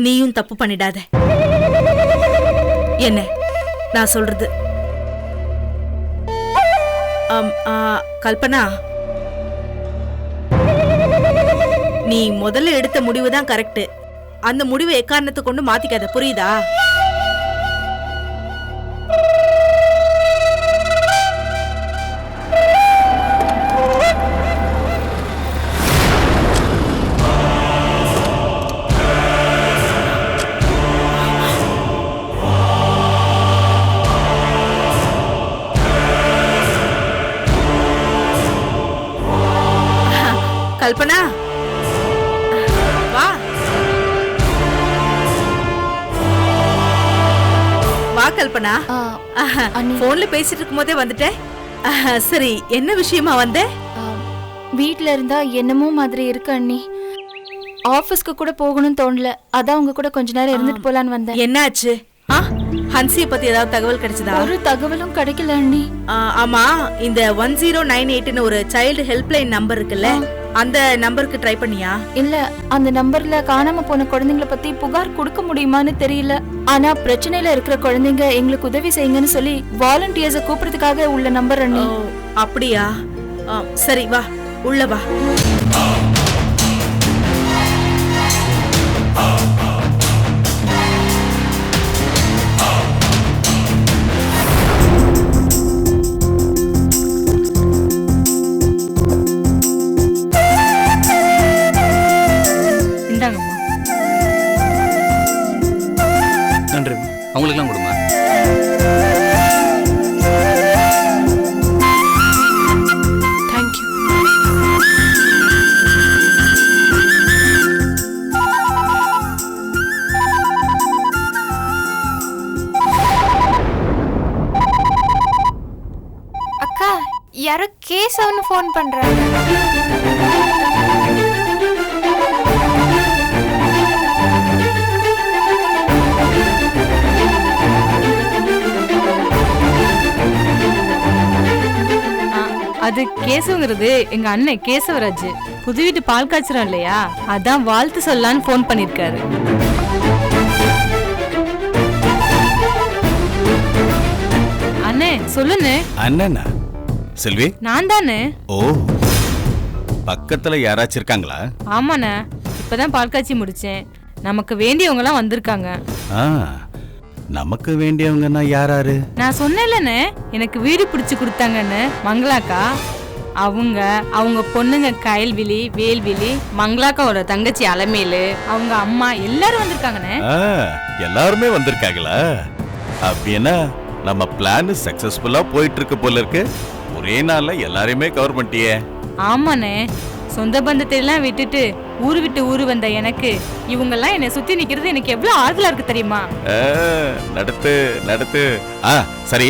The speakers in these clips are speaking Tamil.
நீயும் தப்பு பண்ணிடாத. என்ன நான் சொல்றது? கல்பனா, நீ முதல்ல எடுத்த முடிவுதான் கரெக்ட். அந்த முடிவை எக்காரணத்தை கொண்டு மாத்திக்காத, புரியுதா? கல்பனா, வா வா கல்பனா. போன்ல பேசிட்டு இருக்கும் போதே வந்துட்டேன். சரி, என்ன விஷயமா வந்த? வீட்ல இருந்தா என்னமோ மாதிரி இருக்கு அண்ணி. ஆபீஸ்க்கு கூட போகணும்னு தோணல. அதான் உங்க கூட கொஞ்ச நேரம் இருந்துட்டு போலான்னு வந்தேன். என்னாச்சு? ஹன்சியை பத்தி ஏதாவது தகவல் கிடைச்சதா? ஒரு தகவலும் கிடைக்கல அண்ணி. ஆமா, இந்த 1098ன்னு ஒரு சைல்டு ஹெல்ப்லைன் நம்பர் இருக்குல்ல, அந்த நம்பருக்கு ட்ரை பண்ணியா? இல்ல, அந்த நம்பர்ல காணாம போன குழந்தைங்கள பத்தி புகார் கொடுக்க முடியுமான்னு தெரியல. ஆனா பிரச்சனையில இருக்கிற குழந்தைங்க எங்களுக்கு உதவி செய்யுங்கன்னு சொல்லி வாலண்டியர்ஸ கூப்பிடுறதுக்காக உள்ள நம்பர் அண்ணி. அப்படியா? சரி, வா உள்ள வா. அவங்களுக்குலாம் கொடுமா. தேங்க்யூ. அக்கா, யாரோ கேசவன்னு ஃபோன் பண்றாங்க. அது கேசவங்கிறது எங்க அண்ணன் கேசவராஜ். புது வீட்டு பால் காய்ச்சறோம் இல்லையா, அதான் வாழ்த்து சொல்லலான்னு போன் பண்ணிருக்காரு. அண்ணே சொல்லுன்னு. அண்ணனா? செல்வி நான் தானே. ஓ, பக்கத்துல யாராச்சும் இருக்காங்களா? ஆமாண்ணே, இப்பதான் பால் காய்ச்சி முடிச்சேன். நமக்கு வேண்டியவங்க எல்லாம் வந்திருக்காங்க. நமக்கு வேண்டியவங்கன்னா யாராரு? நான் சொன்னேன்லண்ணே, எனக்கு வீடு பிடிச்சு கொடுத்தாங்கன்னு மங்களாக்கா. அவங்க பொண்ணுங்க கயல்விழி, வேல்விழி, மங்களாக்காவோட தங்கச்சி அலமேலு, அவங்க அம்மா எல்லாரும் வந்திருக்காங்கண்ணே. எல்லாருமே வந்திருக்காங்களா? அப்படின்னா நம்ம பிளான் சக்சஸ்ஃபுல்லா போயிட்டு இருக்கு போல இருக்கு. ஒரே நாள்ல எல்லாரையுமே கவர் பண்ணிட்டியே. ஆமாண்ணே, சொந்த பந்தத்தை எல்லாம் விட்டுட்டு ஊரு விட்டு ஊரு வந்த எனக்கு இவங்கெல்லாம் என்னை சுத்தி நிக்கிறது எனக்கு எவ்வளவு ஆறுதலா இருக்கு தெரியுமா? நடத்து நடத்து. சரி,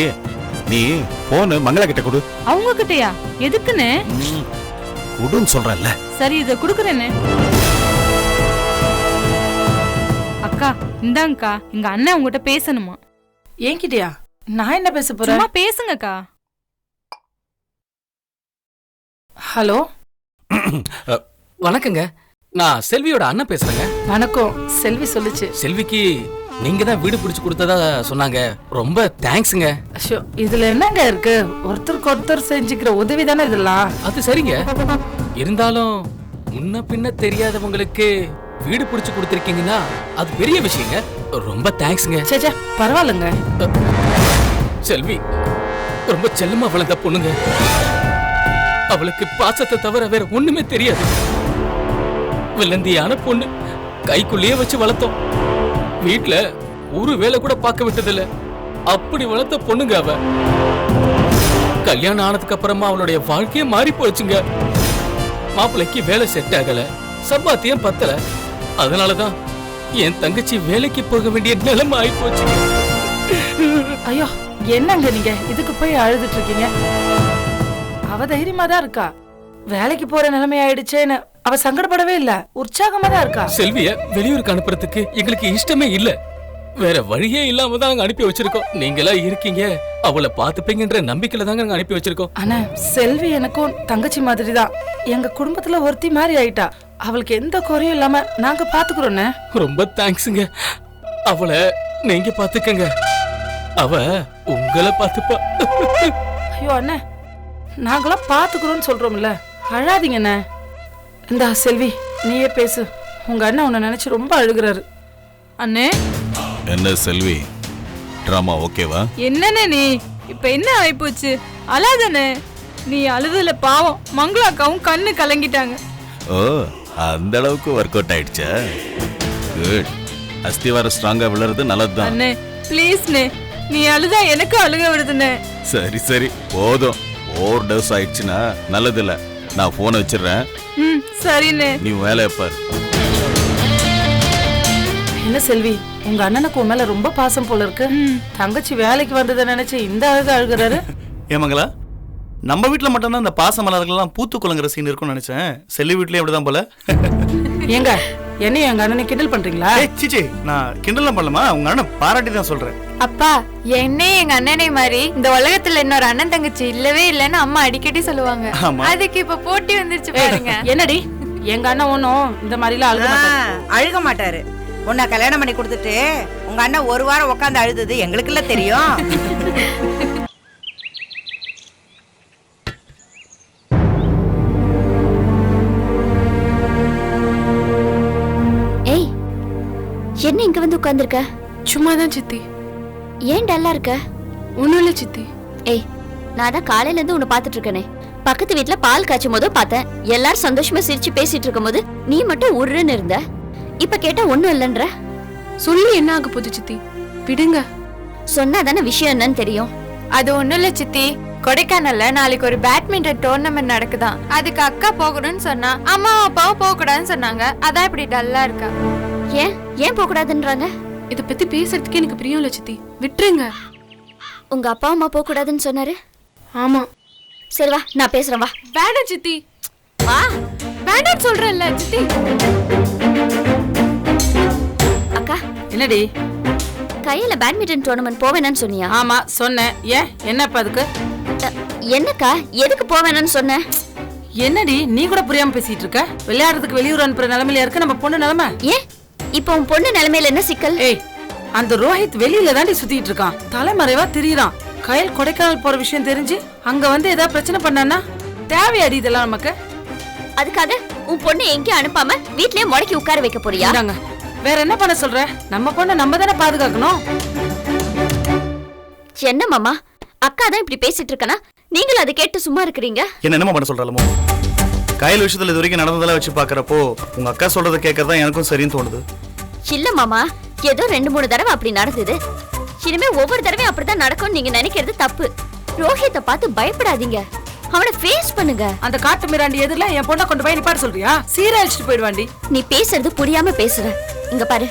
நீ போன் மங்களா கிட்ட கொடு. அவங்க கிட்டயா? எதுக்குன்னு? குடுன்னு சொல்றேன்ல. சரி, இத குடுக்குறேன்னு. அக்கா இந்தாங்கக்கா, எங்க அண்ணன் உங்ககிட்ட பேசணுமா. என்கிட்டயா? நான் என்ன பேச போறேன்? சும்மா பேசுங்கக்கா. ஹலோ, வணக்கங்க, நான் செல்வியோட அண்ணன் பேசுறேங்க. வணக்கம். செல்வி சொல்லுச்சு. செல்விக்கு நீங்க தான் வீடு பிடிச்சு கொடுத்ததா சொன்னாங்க. ரொம்ப தேங்க்ஸுங்க. இதுல என்னங்க இருக்கு? ஒருத்தருக்கு ஒருத்தர் செஞ்சுக்கிற உதவி தானே இதெல்லாம். அது சரிங்க, இருந்தாலும் முன்ன பின்ன தெரியாதவங்களுக்கு வீடு பிடிச்சு கொடுத்திருக்கீங்கன்னா அது பெரிய விஷயங்க. ரொம்ப தேங்க்ஸுங்க. சேச்சா, பரவாயில்லைங்க. செல்வி ரொம்ப செல்லமா வளர்ந்த பொண்ணுங்க. அவளுக்கு பாசத்தை தவிர வேற ஒண்ணுமே தெரியாது. வில்லந்தியான பொண்ணு, கைக்குள்ளேயே வச்சு வளர்த்தோம். வீட்டுல ஒரு வேலை கூட பார்க்க விட்டதில்ல. அப்படி வளர்த்த பொண்ணுங்க அவ. கல்யாணம் ஆனதுக்கு அப்புறமா அவளுடைய வாழ்க்கையே மாறி போச்சுங்க. மாப்பிள்ளைக்கு வேலை செட் ஆகல, சம்பாத்தியம் பத்தல. அதனாலதான் என் தங்கச்சி வேலைக்கு போக வேண்டிய நிலைமை ஆகி போச்சு. ஐயோ, என்னங்க நீங்க இதுக்கு போய் அழுதுட்டு இருக்கீங்க? அவ தைரியமா தான் இருக்கா. வேலைக்கு போற நிலைமை ஆயிடுச்சேன்னு அவ சங்கடப்படவே இல்ல, உற்சாகமா தான் இருக்கா. செல்விய வெளியூருக்கு அனுப்புறதுக்கு எங்களுக்கு இஷ்டமே இல்ல. வேற வழியே இல்லாம தான் நாங்க அனுப்பி வச்சிருக்கோம். நீங்களா இருக்கீங்க, அவளை பாத்துப்பீங்கன்ற நம்பிக்கையில தாங்க நாங்க அனுப்பி வச்சிருக்கோம். ஆனா செல்வி எனக்கும் தங்கச்சி மாதிரி தான். எங்க குடும்பத்துல ஒருத்தி மாதிரி ஆயிட்டா. அவளுக்கு எந்த குறையும் இல்லாம நாங்க பாத்துக்கிறோண்ணே. ரொம்ப தேங்க்ஸுங்க. அவளை நீங்க பாத்துக்கங்க, அவ உங்களை பாத்துப்பா. ஐயோ அண்ணே, நாங்களாம் பாத்துக்கிறோம்னு சொல்றோம்ல, அழாதீங்கண்ணே. இந்தா செல்வி, நீயே பேசு. உங்க அண்ணன் உன்னை நினைச்சு ரொம்ப அழுகுறாரு. அண்ணே என்ன செல்வி, டிராமா ஓகேவா? என்னண்ணே நீ இப்ப என்ன ஆயிப்போச்சு? அழாதண்ணே, நீ அழுதுல பாவம் மங்களாக்காவும் கண்ணு கலங்கிட்டாங்க. ஓ, அந்த அளவுக்கு ஒர்க் அவுட் ஆயிடுச்சா? குட். அஸ்திவாரம் ஸ்ட்ராங்கா விழுறது நல்லதுதான். அண்ணே ப்ளீஸ்ண்ணே, நீ அழுதா எனக்கு அழுக விடுதுண்ணே. சரி சரி போதும். ஓவர் டோஸ் ஆயிடுச்சுன்னா நல்லது இல்ல. நான் போனை வச்சிடுறேன். சரிண்ணே. நீ வேலையை பாரு. என்ன செல்வி, உங்க அண்ணனுக்கு உன் மேல ரொம்ப பாசம் போல இருக்கு. தங்கச்சி வேலைக்கு வந்ததை நினைச்சு இந்த அழுகுறாரு. ஏமங்களா, நம்ம வீட்டுல மட்டும்தான் இந்த பாச மலர்கள்லாம் பூத்து குலங்குற சீன் இருக்கும்னு நினைச்சேன். செல்வி வீட்லயும் அப்படிதான் போல. ஏங்க, என்னையும் எங்க அண்ணனை கிண்டல் பண்றீங்களா? சிச்சி, நான் கிண்டல்லாம் பண்ணலமா, உங்க அண்ணன் பாராட்டி தான் சொல்றேன். அப்பா, என்னே எங்க அண்ணனை மாதிரி இந்த உலகத்துல இன்னொரு அண்ணன் தங்கச்சி இல்லவே இல்லன்னு அம்மா அடிக்கடி சொல்லுவாங்க. அதுக்கு இப்ப போட்டி வந்துருச்சு பாருங்க. என்னடி, எங்க அண்ணன் ஒண்ணும் இந்த மாதிரி எல்லாம் அழுக மாட்டாரு. உன்னை கல்யாணம் பண்ணி கொடுத்துட்டு உங்க அண்ணன் ஒரு வாரம் உட்காந்து அழுதது எங்களுக்குள்ள தெரியும். ஏய், என்ன இங்க வந்து உட்கார்ந்திருக்க? சும்மாதான் சித்தி. ஏன் டல்லா இருக்க? ஒண்ணும் இல்ல சித்தி. ஏய், நான் தான் காலையில இருந்து உன்னை பாத்துட்டு இருக்கனே. பக்கத்து வீட்ல பால் காய்ச்சும் போது பார்த்தேன். எல்லாரும் சந்தோஷமா சிரிச்சு பேசிட்டு இருக்கும் போது நீ மட்டும் உருன்னு இருந்த. இப்ப கேட்டா ஒண்ணும் இல்லன்ற. சொல்லி என்ன ஆக போகுது சித்தி? விடுங்க. சொன்னாதானே விஷயம் என்னன்னு தெரியும். அது ஒண்ணும் இல்ல சித்தி. கொடைக்கானல்ல நாளைக்கு ஒரு பேட்மிண்டன் டோர்னமெண்ட் நடக்குதான். அதுக்கு அக்கா போகணும்னு சொன்னா, அம்மா அப்பாவும் போக கூடாதுன்னு சொன்னாங்க. அதான் இப்படி டல்லா இருக்கா. ஏன் ஏன் போக கூடாதுன்றாங்க? இத பத்தி பேசுறதுக்கு எனக்கு பிரியம் இல்ல சித்தி. விட்டுருங்க. உங்க அப்பா அம்மா போக கூடாதுன்னு சொன்னாரு. ஆமா. சரி வா, நான் பேசுறேன். வா. வேண்டாம் சித்தி. வா. வேண்டாம் சொல்றேன்ல சித்தி. அக்கா, என்னடி? கையில பேட்மிண்டன் டோர்னமெண்ட் போவேன்னு சொன்னியா? ஆமா சொன்னேன். ஏன், என்னப்பா அதுக்கு? என்னக்கா, எதுக்கு போவேன்னு சொன்ன? என்னடி, நீ கூட புரியாம பேசிட்டு இருக்க? விளையாடுறதுக்கு வெளியூர் அனுப்புற நிலைமையில இருக்க நம்ம பொண்ணு நிலைமை. ஏன் இப்போ உன் பொண்ணு நிலைமையில என்ன சிக்கல்? ஏய், அந்த ரோஹித் வெளியில தாண்டி சுத்திட்டு இருக்கான். தலைமறைவா திரியறான். கயல் கொடைக்கானல் போற விஷயம் தெரிஞ்சு அங்க வந்து ஏதாவது பிரச்சனை பண்ணானா தேவையாடி இதெல்லாம் நமக்கு? அதுக்காக உன் பொண்ணு எங்கேயும் அனுப்பாம வீட்லயே முடக்கி உட்கார வைக்க போறியா? வேற என்ன பண்ண சொல்ற? நம்ம பொண்ணை நம்ம தானே பாதுகாக்கணும். என்ன மாமா, அக்கா தான் இப்படி பேசிட்டு இருக்கனா, நீங்களும் அதை கேட்டு சும்மா இருக்கிறீங்க? என்னமா பண்ண சொல்றாலுமோ? கயல் விஷயத்துல இது வரைக்கும் நடந்ததெல்லாம் வச்சு பாக்குறப்போ உங்க அக்கா சொல்றதை கேட்கறதா எனக்கும் சரின்னு தோணுது. இல்ல மாமா, ஏதோ 2-3 தடவை அப்படி நடந்தது. இனிமே ஒவ்வொரு தடவையும் அப்படிதான் நடக்கும்னு நீங்க நினைக்கிறது தப்பு. ரோஹித்தை பார்த்து பயப்படாதீங்க, அவனை ஃபேஸ் பண்ணுங்க. அந்த காட்டு மிராண்டி எதிரில என் பொண்ணை கொண்டு போய் நிப்பாட சொல்றியா? சீரழிச்சிட்டு போயிடுவாண்டி. நீ பேசுறது புரியாம பேசுற. இங்க பாரு,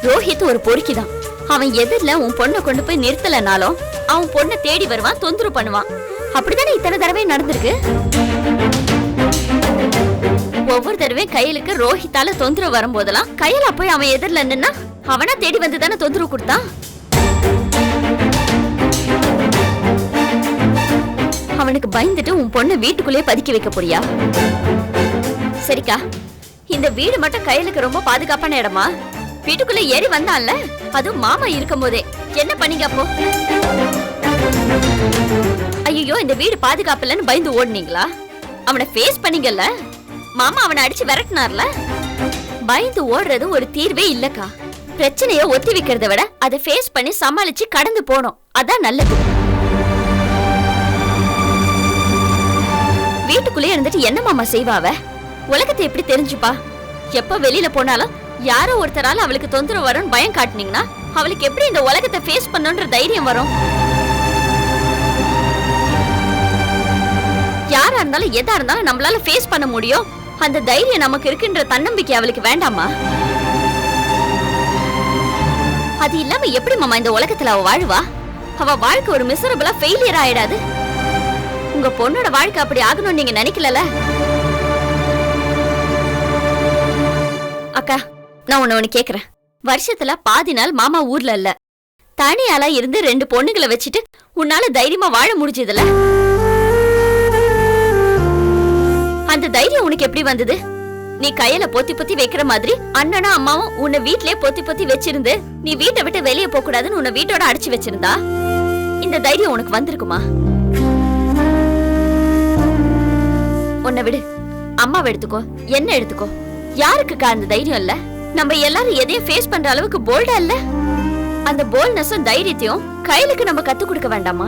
ரோஹித் ஒரு பொறுக்கிதான். அவன் எதிரில உன் பொண்ணை கொண்டு போய் நிறுத்தலனாலும் அவன் பொண்ணை தேடி வருவான், தொந்தரவு பண்ணுவான். அப்படித்தானே இத்தனை தடவை நடந்திருக்கு. ஒவ்வொரு தடவையும் கையலுக்கு ரோஹித்தால தொந்தரவு வரும்போதெல்லாம் கையில போய் அவன் எதிரில நின்னா அவனா தேடி வந்து தானே தொந்தரவு கொடுத்தான். அவனுக்கு பயந்துட்டு உன் பொண்ணை வீட்டுக்குள்ளேயே பதுக்கி வைக்க போறியா? சரிக்கா, இந்த வீடு மட்டும் கையலுக்கு ரொம்ப பாதுகாப்பான இடமா? வீட்டுக்குள்ள ஏறி வந்தான்ல, அதுவும் மாமா இருக்கும் போதே என்ன பண்ணீங்க அப்போ? ஐயோ, இந்த வீடு பாதுகாப்பு இல்லைன்னு பயந்து ஓடுனீங்களா? அவனை ஃபேஸ் பண்ணீங்கல்ல, மாமா அவனை அடிச்சு விரட்டினார்ல. பயந்து ஓடுறது ஒரு தீர்வே இல்லக்கா. பிரச்சனைய ஒத்தி வைக்கிறத விட அதை ஃபேஸ் பண்ணி சமாளிச்சு கடந்து போனோம், அதான் நல்லது. வீட்டுக்குள்ளே இருந்துட்டு என்ன மாமா செய்வாவ? உலகத்தை எப்படி தெரிஞ்சுப்பா? எப்ப வெளியில போனாலும் யாரோ ஒருத்தரால அவளுக்கு தொந்தரவு வரும்னு பயம் காட்டுனீங்கன்னா அவளுக்கு எப்படி இந்த உலகத்தை ஃபேஸ் பண்ணணும்ன்ற தைரியம் வரும்? யாரா இருந்தாலும் எதா இருந்தாலும் நம்மளால ஃபேஸ் பண்ண முடியும். அந்த தைரியம் நமக்கு இருக்குன்ற தன்னம்பிக்கை அவளுக்கு வேண்டாமா? அது இல்லாம எப்படி மாமா இந்த உலகத்துல அவ வாழ்வா? அவ வாழ்க்கை ஒரு மிசரபிளா ஃபெயிலியர் ஆயிடாது? உங்க பொண்ணோட வாழ்க்கை அப்படி ஆகணும்னு நீங்க நினைக்கல. அக்கா, நான் ஒண்ணு கேக்குறேன். வருஷத்துல பாதி நாள் மாமா ஊர்ல இல்ல, தனியாளா இருந்து 2 பொண்ணுங்களை வச்சுட்டு உன்னால தைரியமா வாழ முடிஞ்சதுல? அந்த தைரியம் உனக்கு எப்படி வந்தது? நீ கையில பொத்தி பொத்தி வைக்கிற மாதிரி அண்ணனும் அம்மாவும் உன்னை வீட்லயே பொத்தி பொத்தி வச்சிருந்து நீ வீட்டை விட்டு வெளியே போக கூடாதுன்னு உன்னை வீட்டோட அடிச்சு வச்சிருந்தா இந்த தைரியம் உனக்கு வந்திருக்குமா? உன்னை விடு, அம்மாவை எடுத்துக்கோ, என்ன எடுத்துக்கோ, யாருக்குக்கா அந்த தைரியம் இல்ல? நம்ம எல்லாரும் எதையும் ஃபேஸ் பண்ற அளவுக்கு போல்டா இல்ல? அந்த போல்ட்னஸும் தைரியத்தையும் கையிலுக்கு நம்ம கத்து கொடுக்க வேண்டாமா?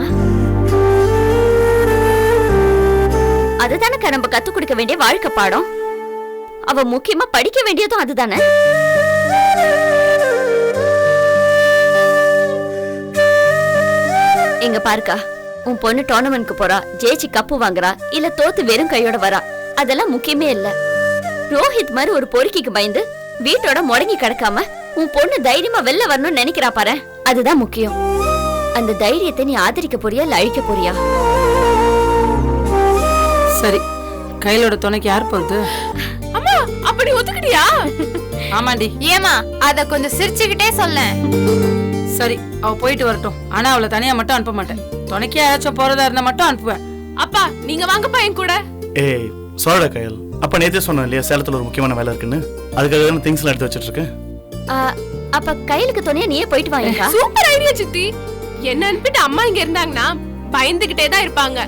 அதுதானக்கா நம்ம கத்து கொடுக்க வேண்டிய வாழ்க்கை பாடம். அவ முக்கியமா படிக்க வேண்டியதும் அதுதானே. எங்க பாருக்கா, உன் பொண்ணு டோர்னமெண்ட்க்கு போறா, ஜெயிச்சு கப்பு வாங்குறா, இல்ல தோத்து வெறும் கையோட வரா, அதெல்லாம் முக்கியமே இல்ல. ரோஹித் மாதிரி ஒரு பொறுக்கிக்கு பயந்து வீட்டோட முடங்கி கிடக்காம உன் பொண்ணு தைரியமா வெளில வரணும்னு நினைக்கிறா பாரு, அதுதான் முக்கியம். அந்த தைரியத்தை நீ ஆதரிக்க போறியா இல்ல அழிக்க போறியா? சரி, கையிலோட துணைக்கு யார் போகுது? அம்மா, அப்படி ஒத்துக்கிட்டியா? ஆமாண்டி. ஏமா, அத கொஞ்சம் சிரிச்சுக்கிட்டே சொல்ல. சரி, அவ போயிட்டு வரட்டும். ஆனா அவளை தனியா மட்டும் அனுப்ப மாட்டேன். துணைக்கு யாராச்சும் போறதா இருந்தா மட்டும் அனுப்புவேன். அப்பா, நீங்க வாங்கப்பா என் கூட. ஏய் சொல்ற கையல், அப்ப நேத்தே சொன்னேன் இல்லையா சேலத்துல ஒரு முக்கியமான வேலை இருக்குன்னு, அதுக்காக திங்ஸ் எல்லாம் எடுத்து வச்சிட்டு இருக்கேன். அப்ப கையிலுக்கு துணையா நீயே போயிட்டு வாங்க. சூப்பர் ஐடியா சித்தி. என்ன அனுப்பிட்டு அம்மா இங்க இருந்தாங்கன்னா பயந்துகிட்டே தான் இருப்பாங்க.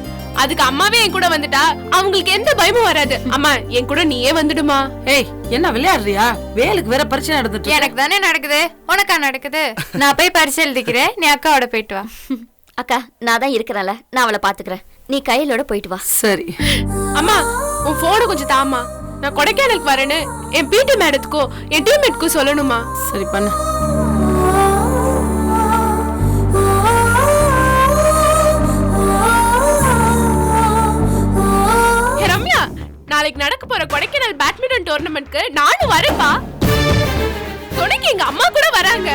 அதுக்கு அம்மாவே என் கூட வந்துட்டா அவங்களுக்கு எந்த பயமும் வராது. அம்மா, என் கூட நீயே வந்துடுமா? ஏய், என்ன விளையாடுறியா? வேலுக்கு வேற பரீட்சை நடந்துட்டு. எனக்கு தானே நடக்குது, உனக்கா நடக்குது? நான் போய் பரிசு எழுதிக்கிறேன், நீ அக்காவோட போயிட்டு வா. அக்கா, நான் தான் இருக்கிறேன்ல, நான் அவளை பாத்துக்கிறேன். நீ கையிலோட போயிட்டு வா. சரி. அம்மா, உன் போனை கொஞ்சம் தாமா. நான் கொடைக்கானலுக்கு வரேன்னு என் பிடி மேடத்துக்கும் என் டீம்மேட்க்கும் சொல்லணுமா? சரி பண்ணு. ரம்யா, நாளைக்கு நடக்க போற கொடைக்கானல் பேட்மிண்டன் டோர்னமெண்ட்க்கு நானும் வரேன்ப்பா. துணைக்கு எங்க அம்மா கூட வராங்க.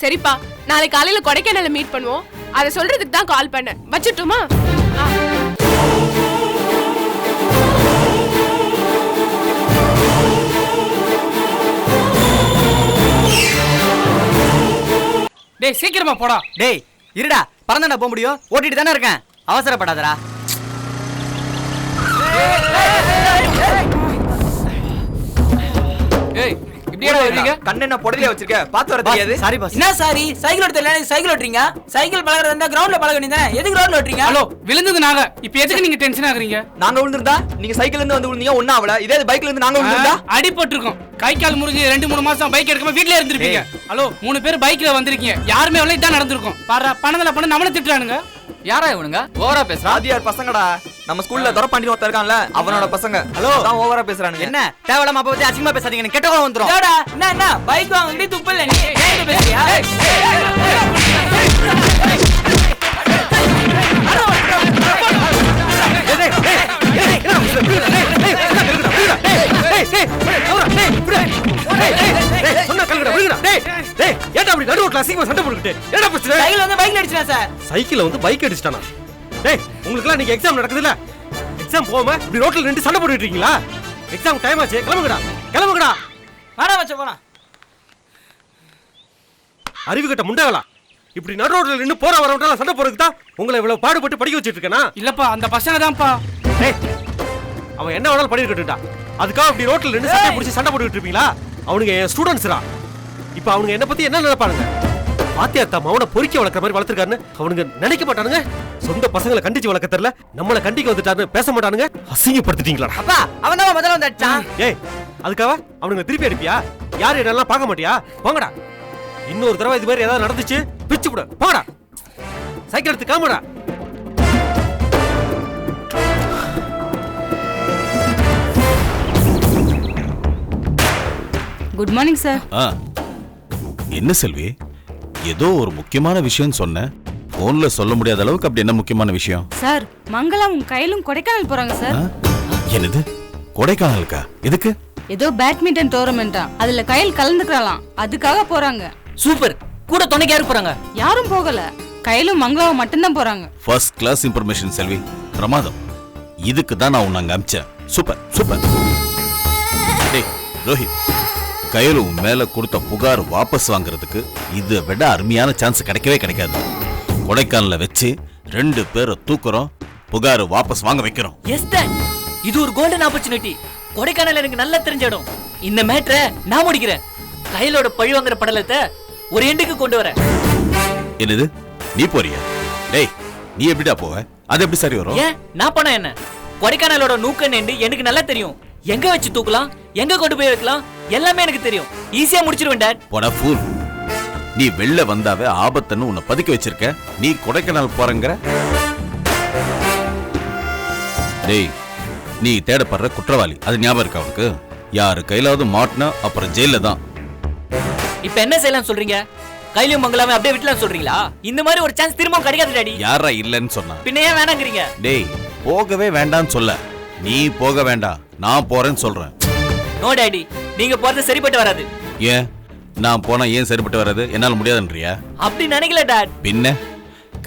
சரிப்பா, நாளைக்கு காலையில கொடைக்கானல்ல மீட் பண்ணுவோம். அதை சொல்றதுக்கு தான் கால் பண்ணேன். வச்சுட்டுமா? டேய் சீக்கிரமா போடா. டேய் இருடா, பறந்தாண்டா போக முடியும், ஓட்டிட்டு தானே இருக்கேன், அவசரப்படாதடா. ஏய் இப்படியே வரீங்க? கண்ணு என்ன பொடலியா வச்சிருக்க, பாத்து வர தெரியாது. Sorry boss. என்ன சாரி? சைக்கிள் ஓட்டல சைக்கிள் ஓட்றீங்க? சைக்கிள் பழகுறதா இருந்தா கிரவுண்ட்ல பழக வேண்டியதானே, எதுக்கு கிரவுண்ட்ல ஓட்றீங்க? ஹலோ, விழுந்தது நாங்க. இப்போ எதுக்கு நீங்க டென்ஷன் ஆகுறீங்க? நாங்க விழுந்திருந்தா நீங்க சைக்கிள்ல இருந்து வந்து விழுந்தீங்க, ஒண்ணா அவள. இதே பைக்ல இருந்து நாங்க விழுந்திருந்தா அடிபட்டிருக்கோம். கை கால் முறிஞ்சு 2-3 மாசம் பைக் எடுக்காம வீட்லயே இருந்திருப்பீங்க. ஹலோ, 3 பேர் பைக்ல வந்திருக்கீங்க, யாருமே அவளே தான் நடந்துருக்கும். பாரு, பணத்துல பண்ண நம்மள திட்டுறானுங்க. யாரா இவனுங்க? ஓவரா பேசுறான். ஆதியார் பசங்கடா, நம்ம ஸ்கூல்ல தொரப்பாண்டி ஒருத்தர் இருக்கான்ல, அவனோட பசங்க. ஹலோ, தான் ஓவரா பேசுறானுங்க. என்ன தேவலாம அப்ப பத்தி அசிங்கமா பேசாதீங்க, எனக்கு கெட்ட கோவம் வந்துரும். டேடா, என்ன பைக் வாங்கிட்டு துப்பல்ல நீ ஏன் பேசுறியா? சைக்கிள் வந்து பைக்ல அடிச்சா சார். சைக்கிள் வந்து பைக் அடிச்சிட்டானா? டேய், உங்களுக்குலாம் நீங்க எக்ஸாம் நடக்குதுல்ல, எக்ஸாம் போகாம இப்படி ரோட்ல நின்று சண்டை போட்டுட்டு இருக்கீங்களா? எக்ஸாம் டைம் ஆச்சு, கிளம்புங்கடா கிளம்புங்கடா. வாடா மச்சான் போலாம். அறிவு கட்ட முண்டாங்களா, இப்படி நடு ரோட்ல நின்று போற வரவங்க சண்டை போறதுக்கு தான் உங்களை இவ்வளவு பாடுபட்டு படிக்க வச்சிட்டு இருக்கேனா? இல்லப்பா, அந்த பசங்க தான்ப்பா. டேய், அவன் என்ன வேணாலும் பண்ணிருக்கட்டும்டா, அதுக்காக இப்படி ரோட்ல நின்று சண்டை பிடிச்சி சண்டை போட்டுட்டு இருப்பீங்களா? அவனுங்க என் ஸ்டூடெண்ட்ஸ்ரா. இப்ப அவனுங்க என்ன பத்தி என்ன நினைப்பானுங்க? வாத்தியார் தாம் அவனை பொறுக்கி வளர்க்குற மாதிரி வளர்த்துருக்காருன்னு அவனுங்க நினைக்க மாட்டானுங்க. சொந்த பசங்களை கண்டிச்சு வளர்க்க தெரியல, நம்மளை கண்டிக்க வந்துட்டாருன்னு பேச மாட்டானுங்க. அசிங்கப்படுத்திட்டீங்களா? அப்பா, அவன் தான் முதல்ல வந்து அடிச்சான். ஏய், அதுக்காக அவனுங்க திருப்பி அடிப்பியா? யாரு என்னெல்லாம் பார்க்க மாட்டியா? போங்கடா. இன்னொரு தடவை இது மாதிரி ஏதாவது நடந்துச்சு பிச்சு விட. போங்கடா, சைக்கிள் எடுத்து காமடா. Good morning sir. என்ன செல்வி, ஏதோ ஒரு முக்கியமான விஷயம் சொன்னேன், போன்ல சொல்ல முடியாத அளவுக்கு. அப்படி என்ன முக்கியமான விஷயம்? சார், மங்களா உங்க கையிலும் கொடைக்கானல் போறாங்க சார். என்னது, கொடைக்கானலுக்கா? எதுக்கு? ஏதோ பேட்மிண்டன் டோர்னமெண்டா, அதுல கையில் கலந்துக்கலாம், அதுக்காக போறாங்க. சூப்பர். கூட துணைக்கு யாரு போறாங்க? யாரும் போகல, கையிலும் மங்களாவும் மட்டும்தான் போறாங்க. ஃபர்ஸ்ட் கிளாஸ் இன்ஃபர்மேஷன் செல்வி, பிரமாதம். இதுக்கு தான் நான் உன்னை அங்க அனுப்பிச்சேன். Super super. டேய், ரோஹித், கையில உன் மேல கொடுத்த புகார் வாபஸ் வாங்குறதுக்கு இதை விட அருமையான சான்ஸ் கிடைக்கவே கிடைக்காது. கொடைக்கானல வச்சு 2 பேரை தூக்குறோம், புகார் வாபஸ் வாங்க வைக்கிறோம். எஸ் டாட், இது ஒரு கோல்டன் ஆப்பர்ச்சுனிட்டி. கொடைக்கானல் எனக்கு நல்லா தெரிஞ்ச இடம். இந்த மேட்டரை நான் முடிக்கிறேன். கையிலோட பழி வாங்குற படலத்தை ஒரு எண்டுக்கு கொண்டு வரேன். என்னது, நீ போறியா? டேய், நீ எப்படிடா போவ? அது எப்படி சரி வரும்? ஏன் நான் போனா என்ன? கொடைக்கானலோட நூக்கன் எண்டு எனக்கு நல்லா தெரியும். எங்க வச்சு தூக்கலாம், எங்க கொண்டு போய் வைக்கலாம், எல்லாமே எனக்கு தெரியும். ஈஸியா முடிச்சிருவேன் டாட். போடா ஃபூல். நீ வெளில வந்தாவே ஆபத்துன்னு உன்னை பதுக்கி வச்சிருக்க. நீ கொடைக்கானல் போறங்கிற? டேய், நீ தேடப்படுற குற்றவாளி, அது ஞாபகம் இருக்கா உனக்கு? யாரு கையிலாவது மாட்டினா அப்புறம் ஜெயில தான். இப்ப என்ன செய்யலாம் சொல்றீங்க? கையிலும் மங்களாம அப்படியே விட்டலாம் சொல்றீங்களா? இந்த மாதிரி ஒரு சான்ஸ் திரும்ப கிடைக்காது டாடி. யாரா இல்லன்னு சொன்னா? பின்ன ஏன் வேணாங்கறீங்க? டேய், போகவே வேண்டான்னு சொல்ல. நீ போக வேண்டாம், நான் போறேன்னு சொல்றேன். நோ டாடி, நீங்க போறது சரிப்பட்டு வராது. ஏன் நான் போனா ஏன் சரிப்பட்டு வராது? என்னால முடியாதுன்றியா? அப்படி நினைக்கல டாட். பின்ன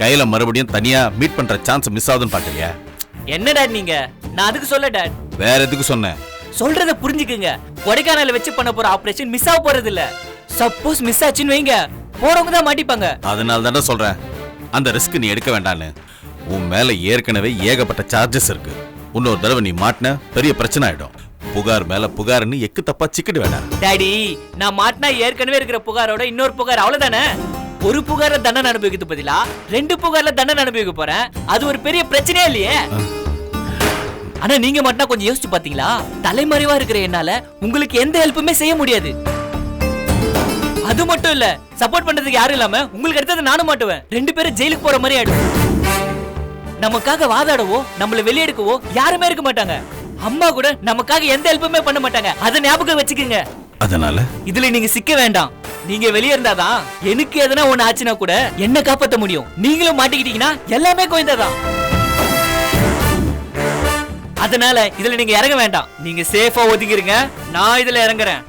கையில மறுபடியும் தனியா மீட் பண்ற சான்ஸ் மிஸ் ஆகுதுன்னு பாக்கலையா? என்ன டாட் நீங்க? நான் அதுக்கு சொல்ல டாட். வேற எதுக்கு சொன்னேன்? சொல்றத புரிஞ்சுக்குங்க. கொடைக்கானல வச்சு பண்ண போற ஆபரேஷன் மிஸ் ஆக போறது இல்ல. சப்போஸ் மிஸ் ஆச்சுன்னு வைங்க, போறவங்க தான் மாட்டிப்பாங்க. அதனால தானே சொல்றேன், அந்த ரிஸ்க் நீ எடுக்க வேண்டான்னு. உன் மேல ஏற்கனவே ஏகப்பட்ட சார்ஜஸ் இருக்கு. இன்னொரு தடவை நீ மாட்டின பெரிய பிரச்சனை ஆயிடும். புகார் மேல புகார்னு எக்கு தப்பா சிக்கிட்டு வேண்டாம். டாடி, நான் மாட்டினா ஏற்கனவே இருக்கிற புகாரோட இன்னொரு புகார், அவ்வளவுதானே. ஒரு புகார தண்டனை அனுபவிக்கிறது பதிலா 2 புகார்ல தண்டனை அனுபவிக்க போறேன். அது ஒரு பெரிய பிரச்சனையே இல்லையே. ஆனா நீங்க மட்டும் கொஞ்சம் யோசிச்சு பாத்தீங்களா? தலைமறைவா இருக்கிற என்னால உங்களுக்கு எந்த ஹெல்ப்புமே செய்ய முடியாது. அது மட்டும் இல்ல, சப்போர்ட் பண்றதுக்கு யாரும் இல்லாம உங்களுக்கு அடுத்தது நானும் மாட்டுவேன். 2 பேரும் ஜெயிலுக்கு போற மாதிரி ஆயிடும். நமக்காக வாதாடவோ நம்மள வெளியெடுக்கவோ யாருமே இருக்க மாட்டாங்க. அம்மா கூட நமக்காக எந்த ஹெல்ப்புமே பண்ண மாட்டாங்க. அதை ஞாபகம் வச்சுக்கோங்க. அதனால இதுல நீங்க சிக்க வேண்டாம். நீங்க வெளியே இருந்தாதான் எனக்கு எதனா ஒண்ணு ஆச்சுன்னா கூட என்ன காப்பாத்த முடியும். நீங்களும் மாட்டிக்கிட்டீங்கன்னா எல்லாமே கோயந்தாதான். அதனால இதுல நீங்க இறங்க வேண்டாம். நீங்க சேஃபா ஒதுங்கிருங்க. நான் இதுல இறங்குறேன்.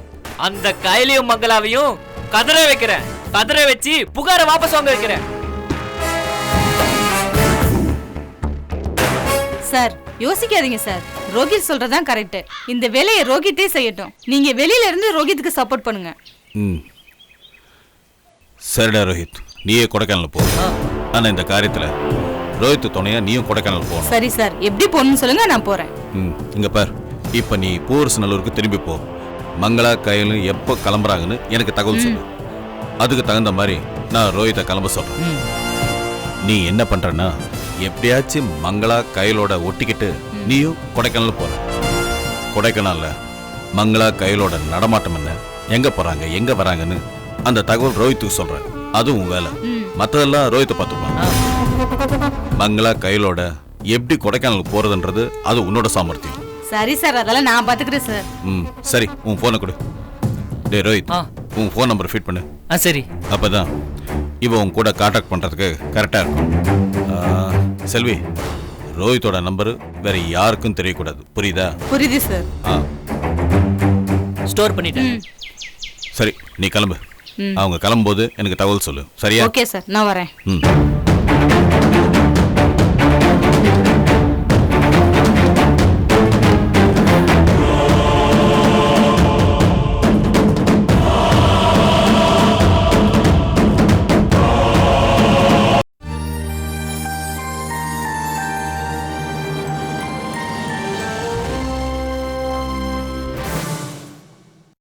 அந்த கையிலையும் மங்களாவையும் கதற வைக்கிறேன். கதற வச்சு புகார வாபஸ் வாங்க வைக்கிறேன். சார், யோசிக்காதீங்க சார். ரோஹித் சொல்றதான் கரெக்ட். இந்த வேலையை ரோஹித்தே செய்யட்டும். நீங்க வெளியில இருந்து ரோஹித்துக்கு சப்போர்ட் பண்ணுங்க. சரிடா ரோஹித், நீயே கொடைக்கானல் போ. ஆனா இந்த காரியத்துல ரோஹித் துணையா நீயும் கொடைக்கானல் போ. சரி சார், எப்படி போகணும்னு சொல்லுங்க, நான் போறேன். இங்க பார், இப்ப நீ பூரசநல்லூருக்கு திரும்பி போ. மங்களா கையிலும் எப்போ கிளம்புறாங்கன்னு எனக்கு தகவல் சொல்லு. அதுக்கு தகுந்த மாதிரி நான் ரோஹித்தை கிளம்ப சொல்றேன். நீ என்ன பண்றன்னா, எப்படியாச்சும் மங்களா கையிலோட ஒட்டிக்கிட்டு நீயும் கொடைக்கானல் போற. கொடைக்கானல்ல மங்களா கையிலோட நடமாட்டம் என்ன, எங்க போறாங்க, எங்க வராங்கன்னு அந்த தகவல் ரோஹித்துக்கு சொல்றேன். அதுவும் வேலை. மற்றதெல்லாம் ரோஹித்தை பார்த்துப்பான். மங்களா கையிலோட எப்படி கொடைக்கானல் போறதுன்றது அது உன்னோட சாமர்த்தியம். சரி சார், அதெல்லாம் நான் பாத்துக்கிறேன் சார். சரி, உன் போனை கொடு. டே ரோஹித், உன் ஃபோன் நம்பர் ஃபீட் பண்ணு. சரி. அப்பதான் இவன் உன் கூட கான்டாக்ட் பண்றதுக்கு கரெக்டா இருக்கும். செல்வி, ரோஹித்தோட நம்பர் வேற யாருக்கும் தெரியக்கூடாது, புரியுதா? புரியுது சார். ஸ்டோர் பண்ணிட்டேன். சரி, நீ கிளம்பு. அவங்க கிளம்பும்போது எனக்கு தகவல் சொல்லு, சரியா? ஓகே சார், நான் வரேன்.